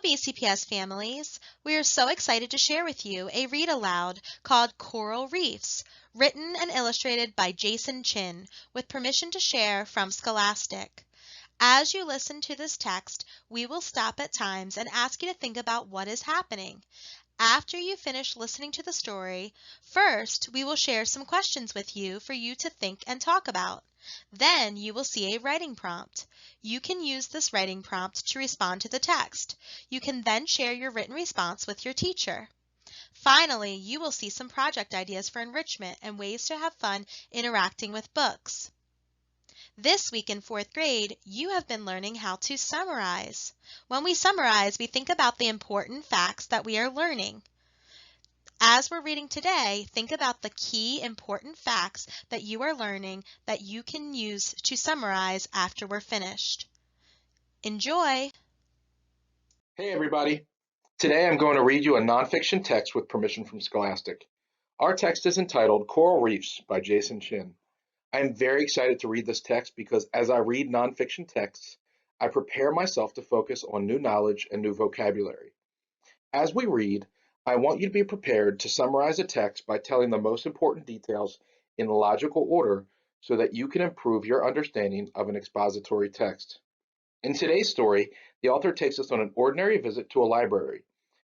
BCPS families. We are so excited to share with you a read aloud called Coral Reefs, written and illustrated by Jason Chin, with permission to share from Scholastic. As you listen to this text, we will stop at times and ask you to think about what is happening. After you finish listening to the story, first we will share some questions with you for you to think and talk about. Then you will see a writing prompt. You can use this writing prompt to respond to the text. You can then share your written response with your teacher. Finally, you will see some project ideas for enrichment and ways to have fun interacting with books. This week in 4th grade, you have been learning how to summarize. When we summarize, we think about the important facts that we are learning. As we're reading today, think about the key important facts that you are learning that you can use to summarize after we're finished. Enjoy! Hey everybody! Today I'm going to read you a nonfiction text with permission from Scholastic. Our text is entitled Coral Reefs by Jason Chin. I am very excited to read this text because as I read nonfiction texts, I prepare myself to focus on new knowledge and new vocabulary. As we read, I want you to be prepared to summarize a text by telling the most important details in logical order so that you can improve your understanding of an expository text. In today's story, the author takes us on an ordinary visit to a library.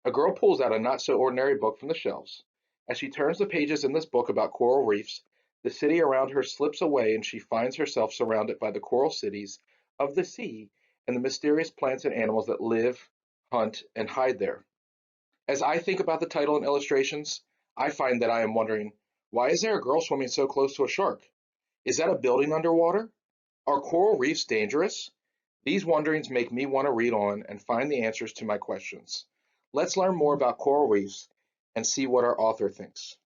A girl pulls out a not-so-ordinary book from the shelves. As she turns the pages in this book about coral reefs, the city around her slips away and she finds herself surrounded by the coral cities of the sea and the mysterious plants and animals that live, hunt, and hide there. As I think about the title and illustrations, I find that I am wondering, why is there a girl swimming so close to a shark? Is that a building underwater? Are coral reefs dangerous? These wonderings make me want to read on and find the answers to my questions. Let's learn more about coral reefs and see what our author thinks.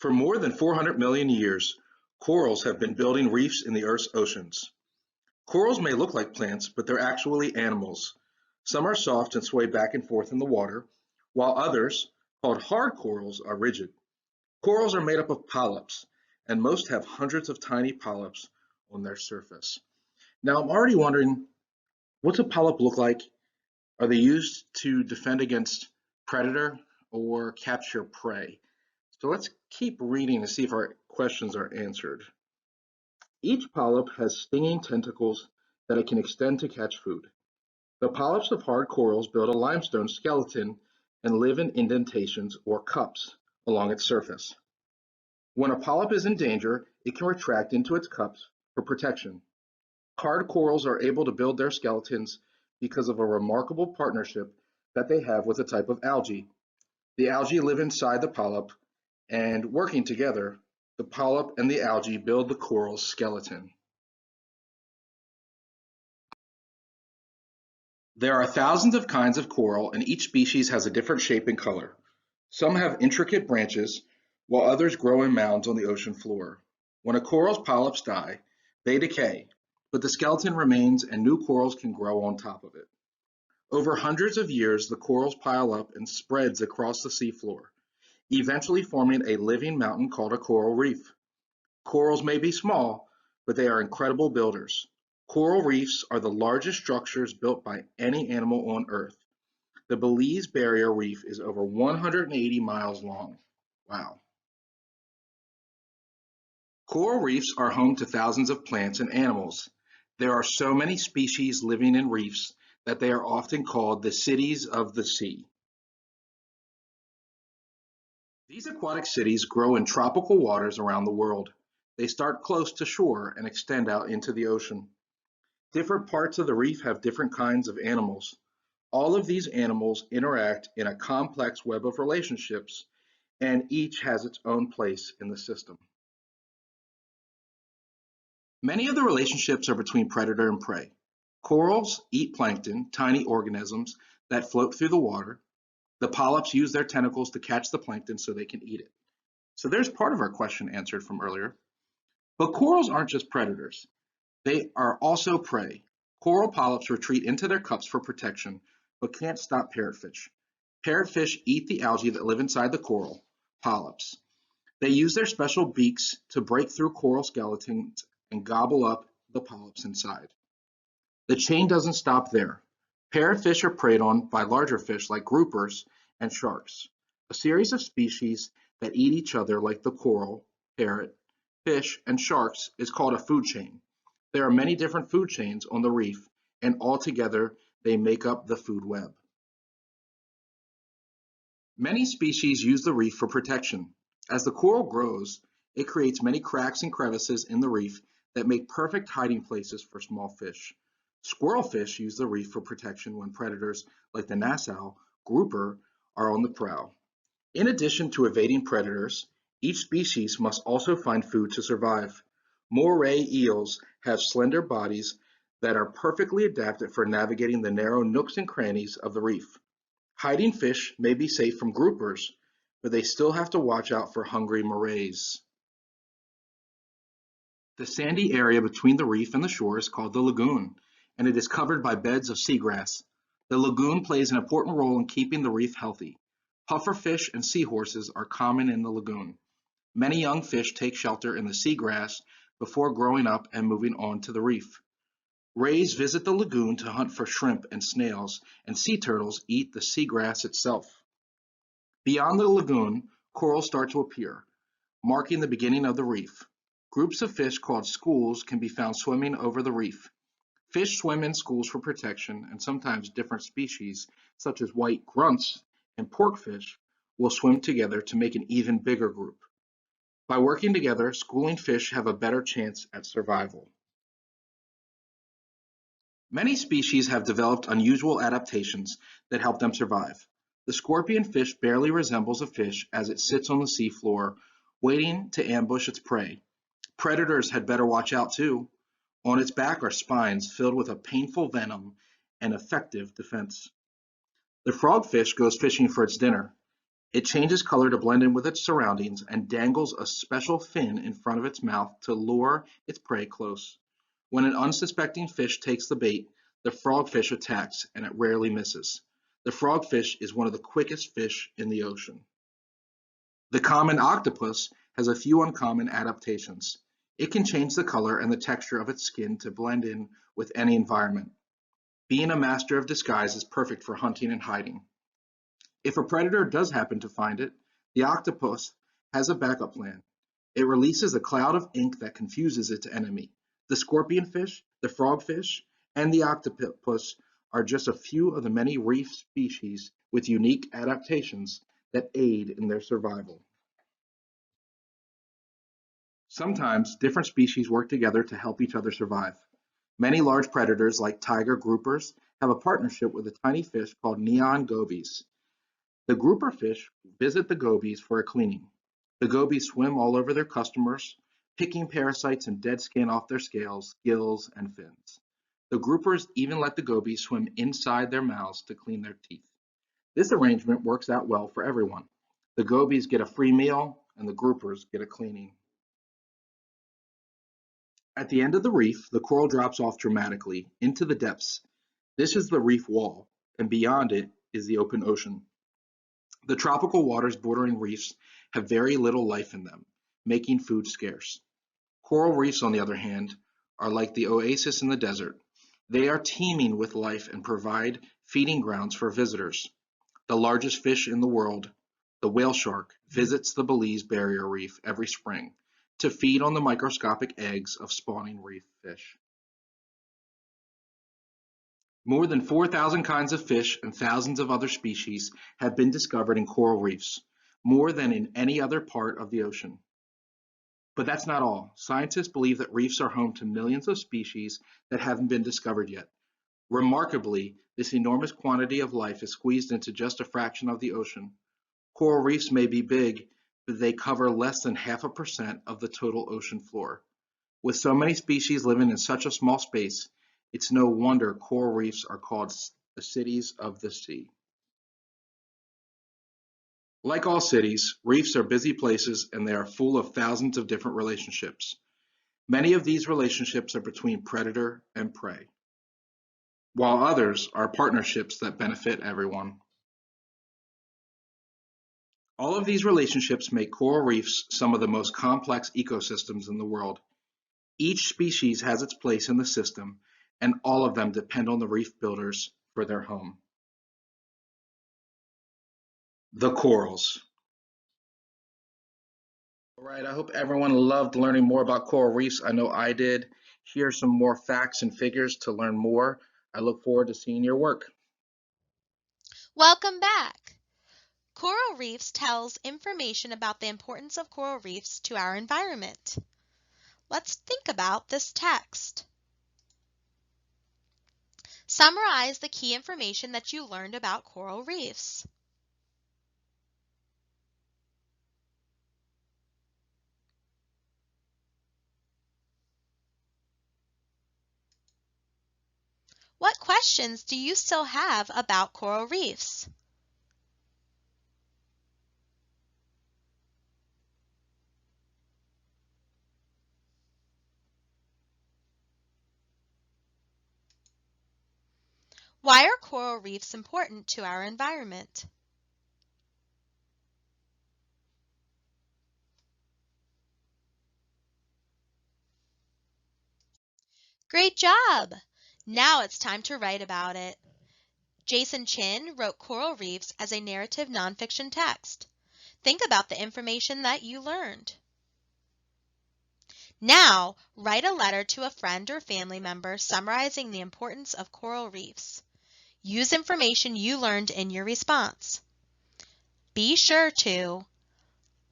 For more than 400 million years, corals have been building reefs in the Earth's oceans. Corals may look like plants, but they're actually animals. Some are soft and sway back and forth in the water, while others, called hard corals, are rigid. Corals are made up of polyps, and most have hundreds of tiny polyps on their surface. Now, I'm already wondering, what's a polyp look like? Are they used to defend against predator or capture prey? So let's keep reading to see if our questions are answered. Each polyp has stinging tentacles that it can extend to catch food. The polyps of hard corals build a limestone skeleton and live in indentations or cups along its surface. When a polyp is in danger, it can retract into its cups for protection. Hard corals are able to build their skeletons because of a remarkable partnership that they have with a type of algae. The algae live inside the polyp, and working together, the polyp and the algae build the coral's skeleton. There are thousands of kinds of coral, and each species has a different shape and color. Some have intricate branches, while others grow in mounds on the ocean floor. When a coral's polyps die, they decay, but the skeleton remains and new corals can grow on top of it. Over hundreds of years, the corals pile up and spreads across the seafloor, eventually forming a living mountain called a coral reef. Corals may be small, but they are incredible builders. Coral reefs are the largest structures built by any animal on Earth. The Belize Barrier Reef is over 180 miles long. Wow. Coral reefs are home to thousands of plants and animals. There are so many species living in reefs that they are often called the cities of the sea. These aquatic cities grow in tropical waters around the world. They start close to shore and extend out into the ocean. Different parts of the reef have different kinds of animals. All of these animals interact in a complex web of relationships, and each has its own place in the system. Many of the relationships are between predator and prey. Corals eat plankton, tiny organisms that float through the water. The polyps use their tentacles to catch the plankton so they can eat it. So there's part of our question answered from earlier. But corals aren't just predators. They are also prey. Coral polyps retreat into their cups for protection, but can't stop parrotfish. Parrotfish eat the algae that live inside the coral polyps. They use their special beaks to break through coral skeletons and gobble up the polyps inside. The chain doesn't stop there. Parrotfish are preyed on by larger fish like groupers and sharks, a series of species that eat each other like the coral, parrot, fish, and sharks is called a food chain. There are many different food chains on the reef, and altogether they make up the food web. Many species use the reef for protection. As the coral grows, it creates many cracks and crevices in the reef that make perfect hiding places for small fish. Squirrelfish use the reef for protection when predators like the Nassau grouper are on the prowl. In addition to evading predators, each species must also find food to survive. Moray eels have slender bodies that are perfectly adapted for navigating the narrow nooks and crannies of the reef. Hiding fish may be safe from groupers, but they still have to watch out for hungry morays. The sandy area between the reef and the shore is called the lagoon, and it is covered by beds of seagrass. The lagoon plays an important role in keeping the reef healthy. Pufferfish and seahorses are common in the lagoon. Many young fish take shelter in the seagrass before growing up and moving on to the reef. Rays visit the lagoon to hunt for shrimp and snails, and sea turtles eat the seagrass itself. Beyond the lagoon, corals start to appear, marking the beginning of the reef. Groups of fish called schools can be found swimming over the reef. Fish swim in schools for protection, and sometimes different species, such as white grunts and porkfish, will swim together to make an even bigger group. By working together, schooling fish have a better chance at survival. Many species have developed unusual adaptations that help them survive. The scorpion fish barely resembles a fish as it sits on the seafloor, waiting to ambush its prey. Predators had better watch out too. On its back are spines filled with a painful venom and effective defense. The frogfish goes fishing for its dinner. It changes color to blend in with its surroundings and dangles a special fin in front of its mouth to lure its prey close. When an unsuspecting fish takes the bait, the frogfish attacks, and it rarely misses. The frogfish is one of the quickest fish in the ocean. The common octopus has a few uncommon adaptations. It can change the color and the texture of its skin to blend in with any environment. Being a master of disguise is perfect for hunting and hiding. If a predator does happen to find it, the octopus has a backup plan. It releases a cloud of ink that confuses its enemy. The scorpionfish, the frogfish, and the octopus are just a few of the many reef species with unique adaptations that aid in their survival. Sometimes different species work together to help each other survive. Many large predators like tiger groupers have a partnership with a tiny fish called neon gobies. The grouper fish visit the gobies for a cleaning. The gobies swim all over their customers, picking parasites and dead skin off their scales, gills, and fins. The groupers even let the gobies swim inside their mouths to clean their teeth. This arrangement works out well for everyone. The gobies get a free meal, and the groupers get a cleaning. At the end of the reef, the coral drops off dramatically into the depths. This is the reef wall, and beyond it is the open ocean. The tropical waters bordering reefs have very little life in them, making food scarce. Coral reefs, on the other hand, are like the oasis in the desert. They are teeming with life and provide feeding grounds for visitors. The largest fish in the world, the whale shark, visits the Belize Barrier Reef every spring to feed on the microscopic eggs of spawning reef fish. More than 4,000 kinds of fish and thousands of other species have been discovered in coral reefs, more than in any other part of the ocean. But that's not all. Scientists believe that reefs are home to millions of species that haven't been discovered yet. Remarkably, this enormous quantity of life is squeezed into just a fraction of the ocean. Coral reefs may be big, but they cover less than 0.5% of the total ocean floor. With so many species living in such a small space, it's no wonder coral reefs are called the cities of the sea. Like all cities, reefs are busy places and they are full of thousands of different relationships. Many of these relationships are between predator and prey, while others are partnerships that benefit everyone. All of these relationships make coral reefs some of the most complex ecosystems in the world. Each species has its place in the system, and all of them depend on the reef builders for their home. The corals. All right, I hope everyone loved learning more about coral reefs. I know I did. Here are some more facts and figures to learn more. I look forward to seeing your work. Welcome back. Coral reefs tells information about the importance of coral reefs to our environment. Let's think about this text. Summarize the key information that you learned about coral reefs. What questions do you still have about coral reefs? Why are coral reefs important to our environment? Great job! Now it's time to write about it. Jason Chin wrote Coral Reefs as a narrative nonfiction text. Think about the information that you learned. Now, write a letter to a friend or family member summarizing the importance of coral reefs. Use information you learned in your response. Be sure to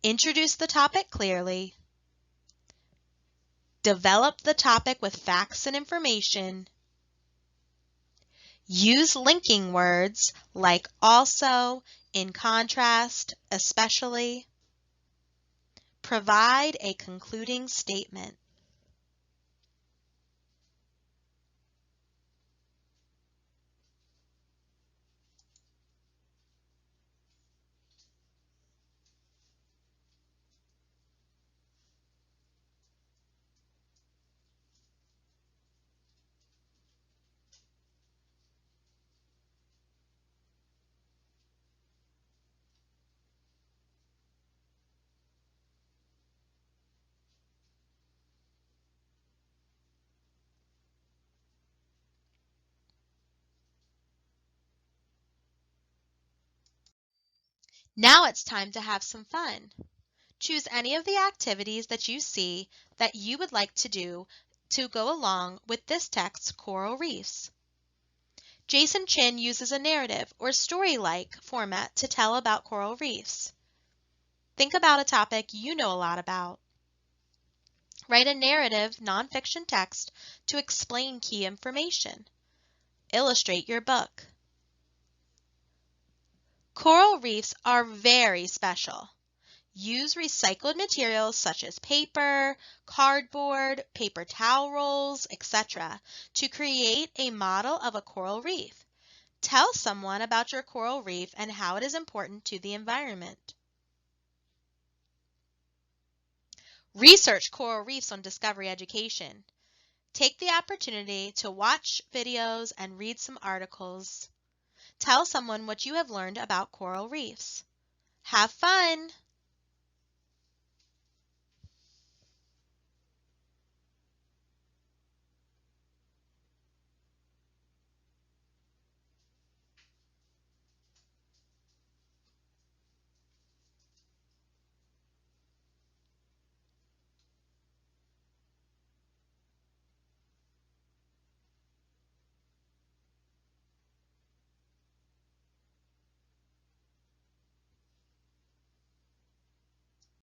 introduce the topic clearly, develop the topic with facts and information, use linking words like also, in contrast, especially, provide a concluding statement. Now it's time to have some fun. Choose any of the activities that you see that you would like to do to go along with this text, Coral Reefs. Jason Chin uses a narrative or story-like format to tell about coral reefs. Think about a topic you know a lot about. Write a narrative nonfiction text to explain key information. Illustrate your book. Coral reefs are very special. Use recycled materials such as paper, cardboard, paper towel rolls, etc. to create a model of a coral reef. Tell someone about your coral reef and how it is important to the environment. Research coral reefs on Discovery Education. Take the opportunity to watch videos and read some articles. Tell someone what you have learned about coral reefs. Have fun!